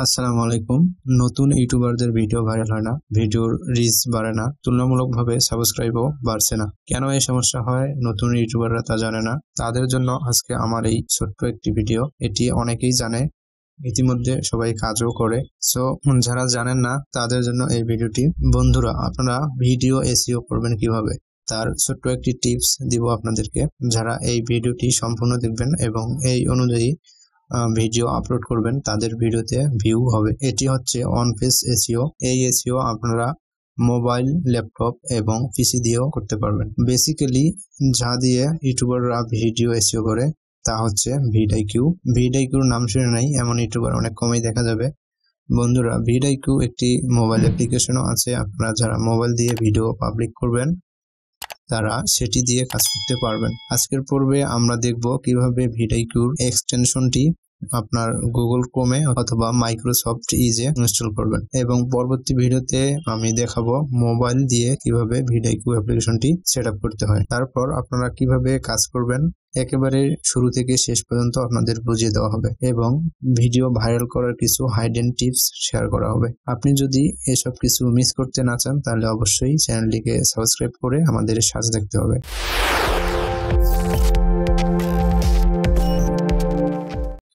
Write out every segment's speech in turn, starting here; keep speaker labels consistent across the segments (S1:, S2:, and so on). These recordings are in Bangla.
S1: আসসালামু আলাইকুম। নতুন ইউটিউবারদের ভিডিও ভাইরাল হয় না, ভিডিওর রিচ বাড়ে না, তুলনামূলকভাবে সাবস্ক্রাইবও বাড়ছে না। কেন এই সমস্যা হয় নতুন ইউটিউবাররা তা জানে না। তাদের জন্য আজকে আমার এই ছোট্ট একটি ভিডিও। এটি অনেকেই জানে, ইতিমধ্যে সবাই কাজও করে। সো যারা জানেন না তাদের জন্য এই ভিডিওটি। বন্ধুরা, আপনারা ভিডিও এসইও করবেন কিভাবে তার ছোট্ট একটি টিপস দিব আপনাদেরকে। যারা এই ভিডিওটি সম্পূর্ণ দেখবেন এবং এই অনুযায়ী ভিডিও আপলোড করবেন তাদের ভিডিওতে ভিউ হবে। এটি হচ্ছে অন পেজ এসইও। এই এসইও আপনারা মোবাইল, ল্যাপটপ এবং পিসি দিয়েও করতে পারবেন। বেসিক্যালি যা দিয়ে ইউটিউবাররা ভিডিও এসইও করে তা হচ্ছে vidIQ। vidIQর নাম শুনে নাই এমন ইউটিউবার অনেক কমই দেখা যাবে। বন্ধুরা, vidIQ একটি মোবাইল অ্যাপ্লিকেশনও আছে। আপনারা যারা মোবাইল দিয়ে ভিডিও পাবলিক করবেন তারা সেটি দিয়ে কাজ করতে পারবেন। আজকের পর্বে আমরা দেখব কিভাবে vidIQর এক্সটেনশনটি আপনার গুগল ক্রোমে অথবা মাইক্রোসফট ইজে ইনস্টল করবেন, এবং পরবর্তী ভিডিওতে আমি দেখাবো মোবাইল দিয়ে কিভাবে vidIQ অ্যাপ্লিকেশনটি সেটআপ করতে হয়। তারপর আপনারা কিভাবে কাজ করবেন একেবারে শুরু থেকে শেষ পর্যন্ত আপনাদের বুঝিয়ে দেওয়া হবে, এবং ভিডিও ভাইরাল করার কিছু হাইডেন টিপস শেয়ার করা হবে। আপনি যদি এসব কিছু মিস করতে না চান তাহলে অবশ্যই চ্যানেলটিকে সাবস্ক্রাইব করে আমাদের সাথে দেখতে হবে।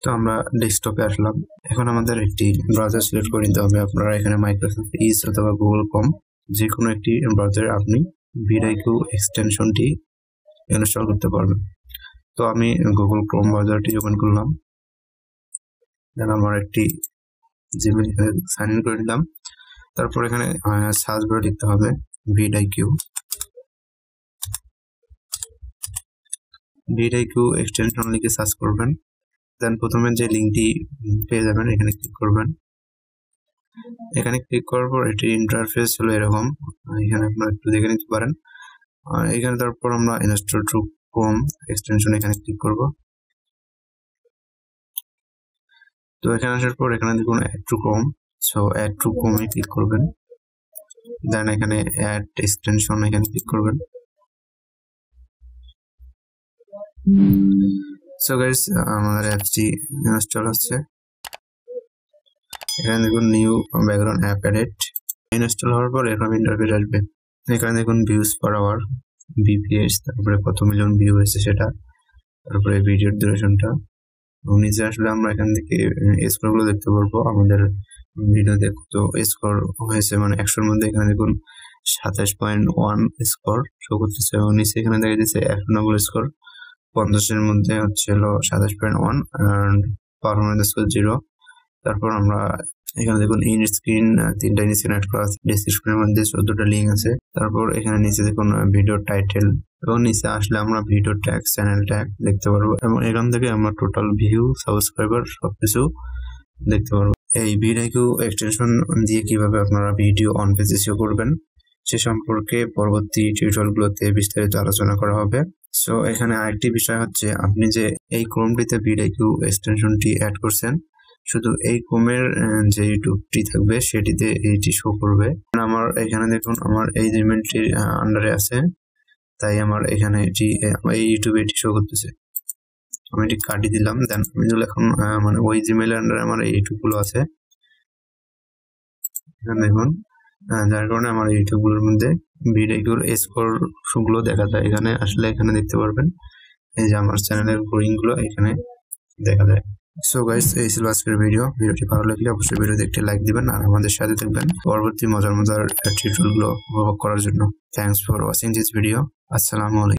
S1: তো আমরা ডেস্কটপে আসলাম। এখন আমাদের একটি ব্রাউজার সিলেক্ট করে নিতে হবে। আপনারা এখানে মাইক্রোসফট ইজ অথবা গুগল ক্রোম যে কোনো একটি ব্রাউজারে আপনি vidIQ এক্সটেনশনটি ইনস্টল করতে পারবেন। তো আমি গুগল ক্রোম ব্রাউজারটি ওপেন করলাম, দেন আমার একটি জিমেইল সাইন ইন করে নিলাম। তারপর এখানে সার্চ বারে লিখতে হবে vidIQ এক্সটেনশন লিখে সার্চ করবেন। দেন প্রথমে যে লিঙ্কটি পেয়ে যাবেন এখানে ক্লিক করবেন। এখানে ক্লিক করার পর এটির ইন্টারফেস হলো এরকম। এখানে আপনারা একটু দেখে নিতে পারেন। এখানে তারপর আমরা ইনস্টল টু ক্রোম এক্সটেনশন এখানে ক্লিক করব। তো এখানে আসার পর এখানে দেখুন add to Chrome. So add to ক্রোমে ক্লিক করবেন। দেন এখানে অ্যাড এক্সটেনশন এখানে ক্লিক করবেন। সো গাইস, আমাদের অ্যাপটি ইনস্টল হচ্ছে। এখানে দেখুন new background app edit install হওয়ার পর এরকম ইন্টারফেস আসবে। এখানে দেখুন ভিউজ পার আওয়ার, বিপিএস, তারপরে কত মিলিয়ন ভিউ হয়েছে সেটা, তারপরে ভিডিওর ডিউরেশনটা, এবং নিচে আসলে আমরা এখান থেকে স্কোর গুলো দেখতে পারবো। আমাদের ভিডিওতে কত স্কোর হয়েছে, মানে 100-র মধ্যে এখানে দেখুন 27.1 স্কোর শো করতেছে, এবং নিচে এখানে দেখা যাচ্ছে 1 স্কোর, 50-এর মধ্যে হচ্ছে 27.1 and পারফরম্যান্স স্কোর 0। তারপর আমরা এখানে দেখুন ইন স্ক্রিন 3টা স্ক্রিন অ্যাড করা আছে, ডেসক্রিপশনের মধ্যে 14টা লিঙ্ক আছে। তারপর এখানে নিচে দেখুন ভিডিও টাইটেল, এবং নিচে আসলে আমরা ভিডিও ট্যাগ, চ্যানেল ট্যাগ দেখতে পারবো, এবং এখান থেকে আমরা টোটাল ভিউ, সাবস্ক্রাইবার সবকিছু দেখতে পারবো। এই vidIQ এক্সটেনশন দিয়ে কিভাবে আপনারা ভিডিও অন পেজ এসইও করবেন সে সম্পর্কে পরবর্তী টিউটোরিয়ালগুলোতে বিস্তারিত আলোচনা করা হবে। সো এখানে আরেকটি বিষয় হচ্ছে, আপনি যে এই ক্রোমটিতে vidIQ এক্সটেনশনটি অ্যাড করছেন, শুধু এই ক্রোমের যে ইউটিউবটি থাকবে সেটিতে এইটি শো করবে। আমার এখানে দেখুন আমার এই জিমেইলটির আন্ডারে আছে, তাই আমার এখানে এটি এই ইউটিউবে এটি শো করতেছে। আমি এটি কাটিয়ে দিলাম। দেন আমি যদি এখন মানে ওই জিমেইলের আন্ডারে আমার এই ইউটিউব গুলো আছে, এখানে দেখুন, যার কারণে আমার ইউটিউব গুলোর মধ্যে vidIQর স্কোর গুলো দেখা যায়। এখানে আসলে এখানে দেখতে পারবেন এই যে আমার চ্যানেলের গ্রোয়িং গুলো এখানে দেখা যায়। সো গাইস, এই ছিল আজকের ভিডিওটি ভালো লাগলে অবশ্যই ভিডিওতে একটি লাইক দিবেন আর আমাদের সাথে থাকবেন পরবর্তী মজার টিউটোরিয়ালগুলো উপভোগ করার জন্য। Thanks for watching this video. আসসালামু আলাইকুম।